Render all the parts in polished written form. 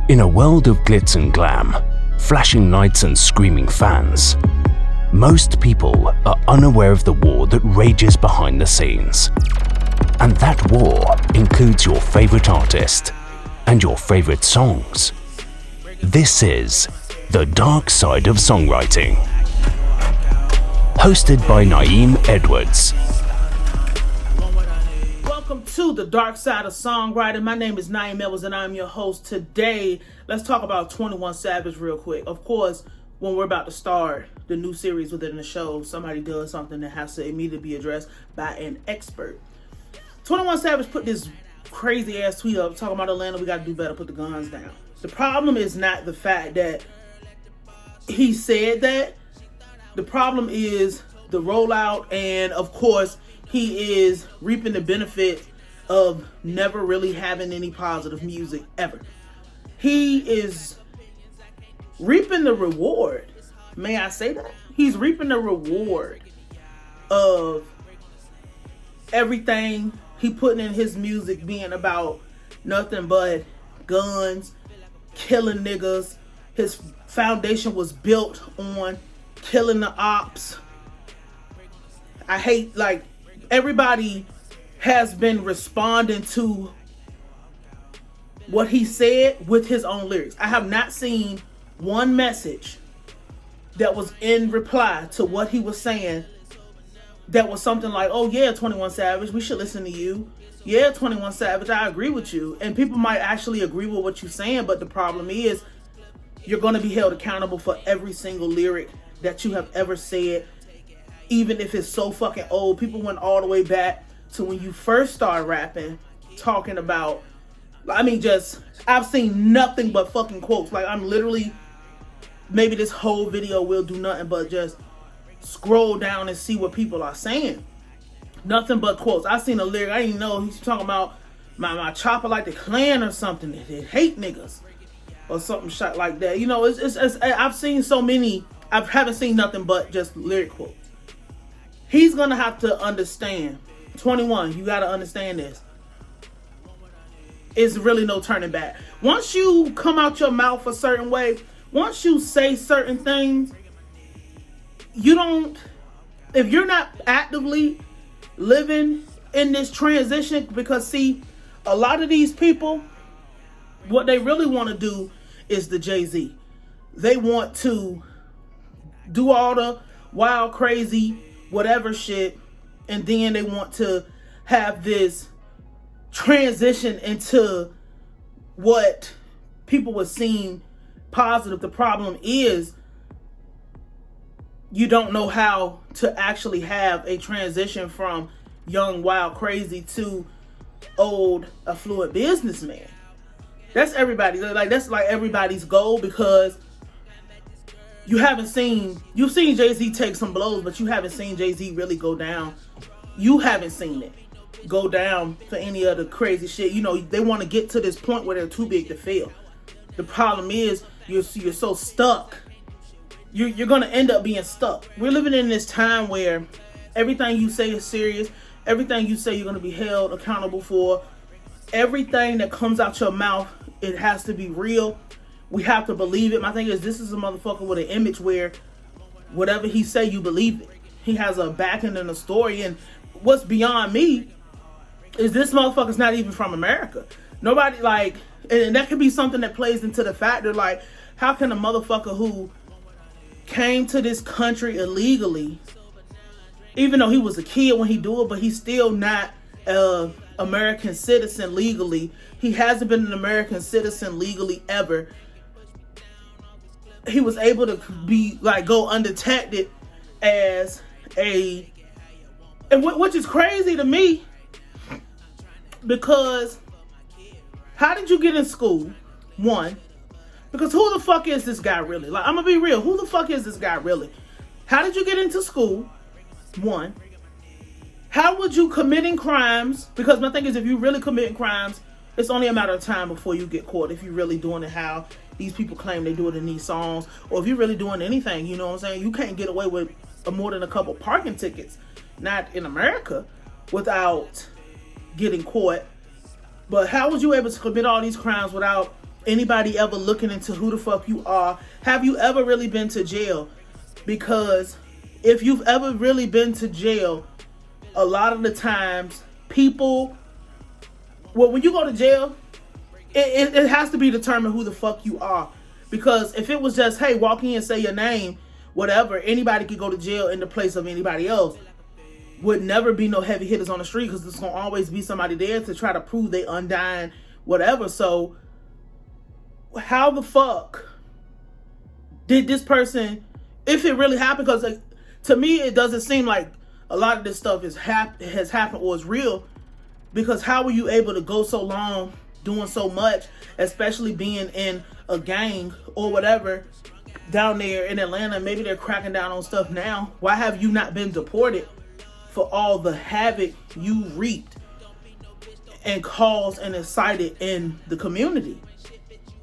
In a world of glitz and glam, flashing lights and screaming fans, most people are unaware of the war that rages behind the scenes. And that war includes your favorite artist and your favorite songs. This is The Dark Side of Songwriting. Hosted by Naeem Edwards. Welcome to The Dark Side of Songwriting. My name is Naeem Edwards and I'm your host. Today, let's talk about 21 Savage real quick. Of course, when we're about to start the new series within the show, somebody does something that has to immediately be addressed by an expert. 21 Savage put this crazy ass tweet up talking about Atlanta, we gotta do better, put the guns down. The problem is not the fact that he said that. The problem is the rollout, and of course, he is reaping the benefit of never really having any positive music ever. He is reaping the reward. May I say that? He's reaping the reward of everything he putting in his music being about nothing but guns, killing niggas. His foundation was built on killing the ops. I hate, like, everybody has been responding to what he said with his own lyrics. I have not seen one message that was in reply to what he was saying that was something like, oh yeah, 21 Savage, we should listen to you. Yeah, 21 Savage, I agree with you. And people might actually agree with what you're saying, but the problem is you're going to be held accountable for every single lyric that you have ever said, even if it's so fucking old. People went all the way back to when you first started rapping, talking about, I've seen nothing but fucking quotes. Like, I'm literally, maybe this whole video will do nothing but just scroll down and see what people are saying. Nothing but quotes. I seen a lyric, I didn't know, he's talking about my chopper like the Klan or something. They hate niggas or something shit like that. You know, it's I've seen so many. I haven't seen nothing but just lyric quotes. He's gonna have to understand. 21, you gotta understand this. It's really no turning back. Once you come out your mouth a certain way, once you say certain things, if you're not actively living in this transition, because see, a lot of these people, what they really want to do is the Jay-Z. They want to do all the wild, crazy, whatever shit, and then they want to have this transition into what people would seem positive. The problem is you don't know how to actually have a transition from young, wild, crazy to old, affluent businessman. That's everybody. That's like everybody's goal, because you've seen Jay-Z take some blows, but you haven't seen Jay-Z really go down. You haven't seen it go down for any other crazy shit. You know, they want to get to this point where they're too big to fail. The problem is you're so stuck. You're going to end up being stuck. We're living in this time where everything you say is serious. Everything you say you're going to be held accountable for. Everything that comes out your mouth, it has to be real. We have to believe it. My thing is, this is a motherfucker with an image where whatever he say, you believe it. He has a backing and a story. And what's beyond me is this motherfucker's not even from America. Nobody, and that could be something that plays into the factor, like, how can a motherfucker who came to this country illegally, even though he was a kid when he do it, but he's still not a American citizen legally. He hasn't been an American citizen legally ever. He was able to go undetected as which is crazy to me, because how did you get in school? One, because who the fuck is this guy really? Like, I'm gonna be real. Who the fuck is this guy really? How did you get into school? One, how would you committing crimes? Because my thing is, if you really committing crimes, it's only a matter of time before you get caught. If you're really doing it how these people claim they do it in these songs, or if you're really doing anything, you know what I'm saying? You can't get away with more than a couple parking tickets, not in America, without getting caught. But how was you able to commit all these crimes without anybody ever looking into who the fuck you are, have you ever really been to jail? Because if you've ever really been to jail, a lot of the times people, well, when you go to jail, it has to be determined who the fuck you are. Because if it was just, hey, walk in and say your name, whatever, anybody could go to jail in the place of anybody else. Would never be no heavy hitters on the street, because there's going to always be somebody there to try to prove they undying, whatever. So how the fuck did this person, if it really happened, because like, to me it doesn't seem like a lot of this stuff has happened or is real, because how were you able to go so long doing so much, especially being in a gang or whatever down there in Atlanta? Maybe they're cracking down on stuff now. Why have you not been deported for all the havoc you wreaked and caused and incited in the community?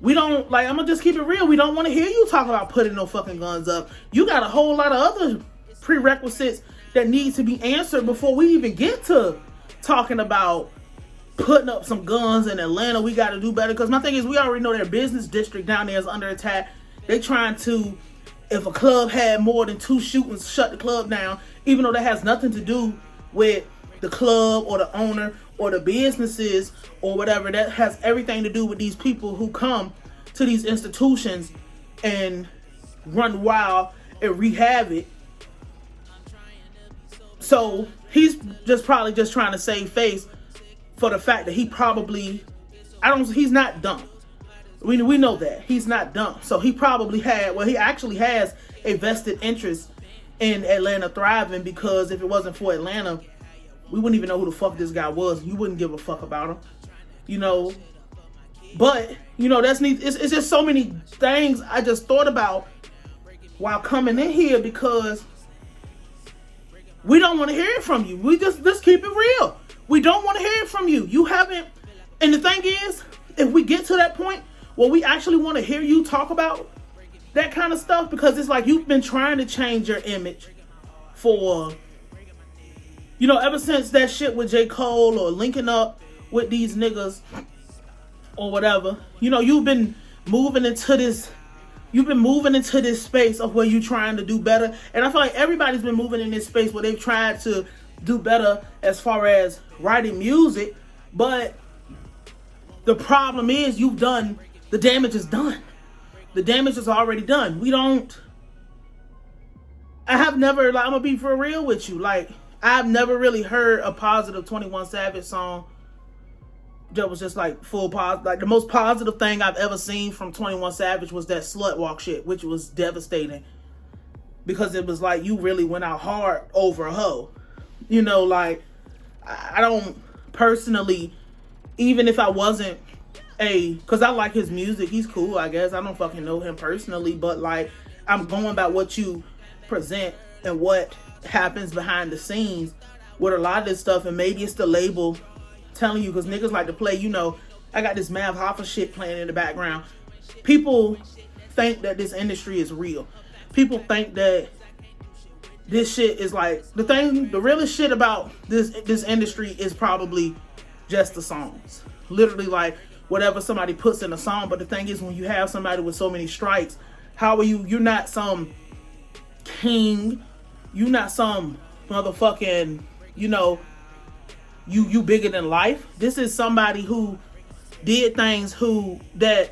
We don't, like, I'm gonna just keep it real, we don't want to hear you talk about putting no fucking guns up. You got a whole lot of other prerequisites that needs to be answered before we even get to talking about putting up some guns in Atlanta. We got to do better, because my thing is, we already know their business district down there is under attack. They trying to, if a club had more than 2 shootings, shut the club down, even though that has nothing to do with the club or the owner or the businesses or whatever. That has everything to do with these people who come to these institutions and run wild and wreak havoc. So he's just probably just trying to save face for the fact that he probably, he's not dumb. We know that he's not dumb. So he probably he actually has a vested interest in Atlanta thriving, because if it wasn't for Atlanta, we wouldn't even know who the fuck this guy was. You wouldn't give a fuck about him, you know. But, you know, that's neat. It's just so many things I just thought about while coming in here, because we don't want to hear it from you. Let's keep it real. We don't want to hear it from you. You haven't, and the thing is, if we get to that point where we actually want to hear you talk about that kind of stuff, because it's like you've been trying to change your image for, you know, ever since that shit with J. Cole or linking up with these niggas or whatever. You know, you've been moving into this space of where you're trying to do better. And I feel like everybody's been moving in this space where they've tried to do better as far as writing music. But the problem is, the damage is done. The damage is already done. I have never, like, I'm gonna be for real with you. Like, I've never really heard a positive 21 Savage song that was just like full positive. Like, the most positive thing I've ever seen from 21 Savage was that Slut Walk shit, which was devastating, because it was like you really went out hard over a hoe. You know, like, I don't personally, even if I wasn't because I like his music, he's cool, I guess. I don't fucking know him personally, but like, I'm going by what you present and what happens behind the scenes with a lot of this stuff. And maybe it's the label telling you, because niggas like to play, you know, I got this Mav Hoffa shit playing in the background. People think that this industry is real. People think that this shit is like, the realest shit about this industry is probably just the songs. Literally, like, whatever somebody puts in a song. But the thing is, when you have somebody with so many strikes, how are you're not some king, you're not some motherfucking, you know, you bigger than life. This is somebody who did things that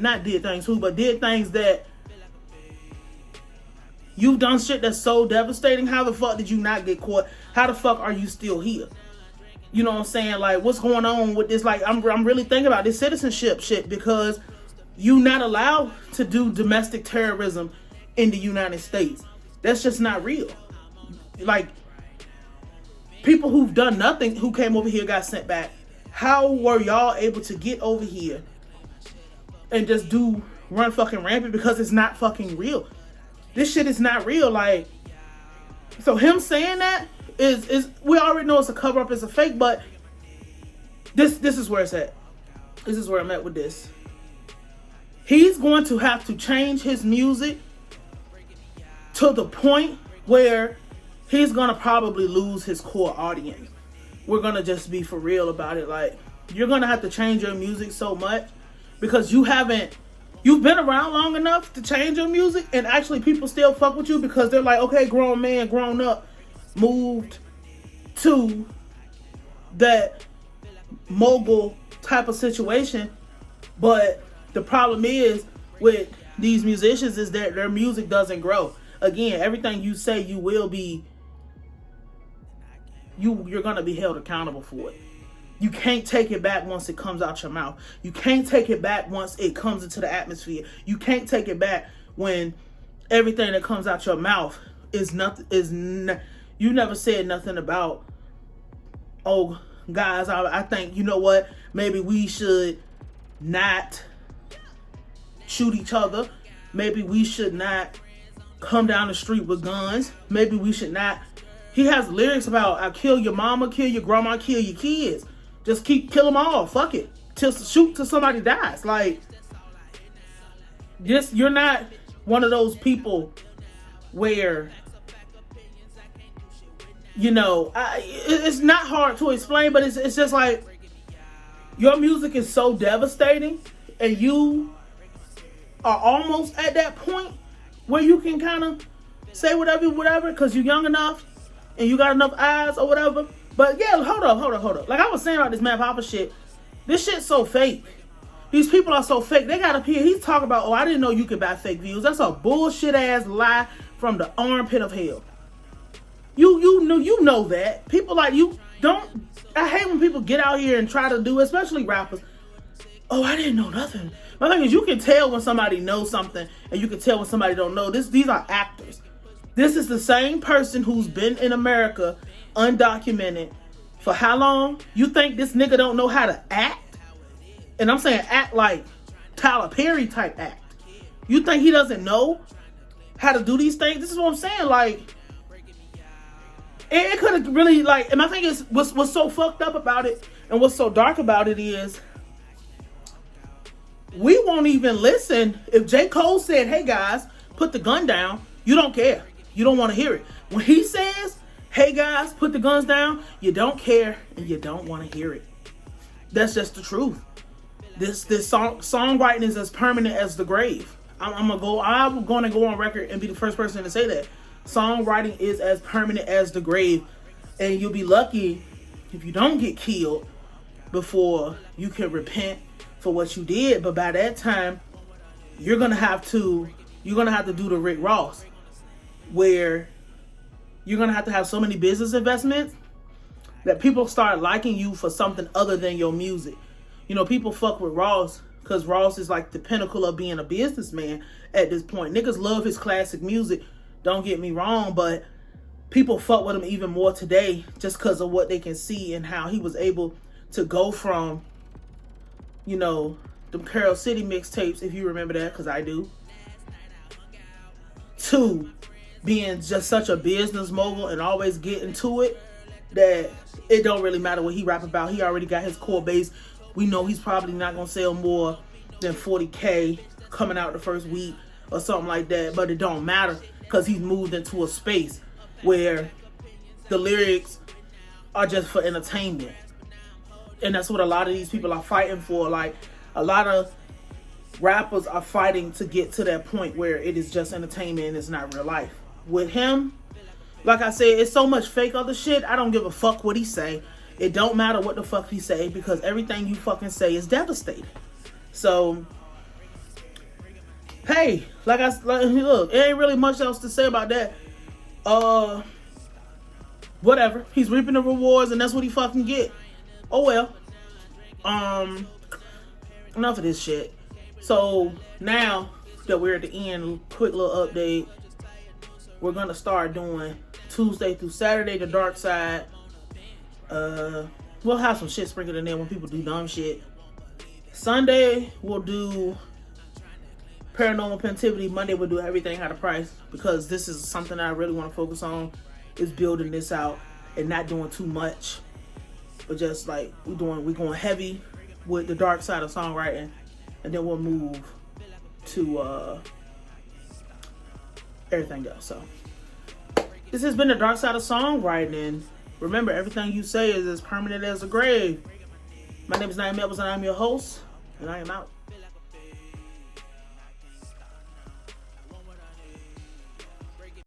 you've done shit that's so devastating. How the fuck did you not get caught? How the fuck are you still here? You know what I'm saying? Like, what's going on with this? Like, I'm really thinking about this citizenship shit, because you're not allowed to do domestic terrorism in the United States. That's just not real. Like, people who've done nothing, who came over here, got sent back. How were y'all able to get over here and just run fucking rampant? Because it's not fucking real. This shit is not real. Like, so him saying that is we already know it's a cover up, it's a fake, but this is where it's at. This is where I'm at with this. He's going to have to change his music to the point where he's gonna probably lose his core audience. We're gonna just be for real about it. Like, you're gonna have to change your music so much, because you haven't You've been around long enough to change your music, and actually people still fuck with you because they're like, okay, grown man, grown up, moved to that mogul type of situation. But the problem is with these musicians is that their music doesn't grow. Again, everything you say, you will be, you're gonna be held accountable for it. You can't take it back once it comes out your mouth. You can't take it back once it comes into the atmosphere. You can't take it back when everything that comes out your mouth is nothing. You never said nothing about, oh, guys, I think, you know what? Maybe we should not shoot each other. Maybe we should not come down the street with guns. Maybe we should not. He has lyrics about, I kill your mama, kill your grandma, kill your kids. Just kill them all. Fuck it. Shoot till somebody dies. Like, just, you're not one of those people where, you know, it's not hard to explain, but it's just like, your music is so devastating, and you are almost at that point where you can kind of say whatever, because you're young enough and you got enough eyes or whatever. But yeah, hold up. Like I was saying about this Math Hoffa shit, this shit's so fake. These people are so fake. They got up here, he's talking about, oh, I didn't know you could buy fake views. That's a bullshit ass lie from the armpit of hell. You know that. People like you don't, I hate when people get out here and try to do, especially rappers. Oh, I didn't know nothing. My thing is, you can tell when somebody knows something, and you can tell when somebody don't know. These are actors. This is the same person who's been in America undocumented for how long? You think this nigga don't know how to act? And I'm saying act like Tyler Perry type act. You think he doesn't know how to do these things? This is what I'm saying. Like, it could have really, like, and my thing is, what's so fucked up about it and what's so dark about it is, we won't even listen. If J. Cole said, hey guys, put the gun down, you don't care. You don't want to hear it. When he says, hey guys, put the guns down, you don't care and you don't want to hear it. That's just the truth. This songwriting is as permanent as the grave. I'm gonna go on record and be the first person to say that. Songwriting is as permanent as the grave, and you'll be lucky if you don't get killed before you can repent for what you did. But by that time, you're gonna have to do the Rick Ross, where you're gonna have to have so many business investments that people start liking you for something other than your music. You know, people fuck with Ross because Ross is like the pinnacle of being a businessman at this point. Niggas love his classic music, don't get me wrong, but people fuck with him even more today just because of what they can see and how he was able to go from, you know, them Carol City mixtapes, if you remember that, because I do, to being just such a business mogul and always getting to it that it don't really matter what he rap about. He already got his core base. We know he's probably not going to sell more than 40K coming out the first week or something like that, but it don't matter because he's moved into a space where the lyrics are just for entertainment. And that's what a lot of these people are fighting for. Like, a lot of rappers are fighting to get to that point where it is just entertainment and it's not real life. With him, like I said, it's so much fake other shit. I don't give a fuck what he say. It don't matter what the fuck he say because everything you fucking say is devastating. So, hey, look, it ain't really much else to say about that. Whatever. He's reaping the rewards and that's what he fucking get. Oh well. Enough of this shit. So now that we're at the end, quick little update. We're gonna start doing Tuesday through Saturday, the dark side. We'll have some shit sprinkled in there when people do dumb shit. Sunday we'll do Paranormal Pentivity. Monday we'll do Everything Had a Price, because this is something I really want to focus on, is building this out and not doing too much, but just like we're going heavy with the dark side of songwriting, and then we'll move to everything else. So this has been the dark side of songwriting. Remember, everything you say is as permanent as the grave. My name is Naeem Edwards and I'm your host, and I am out.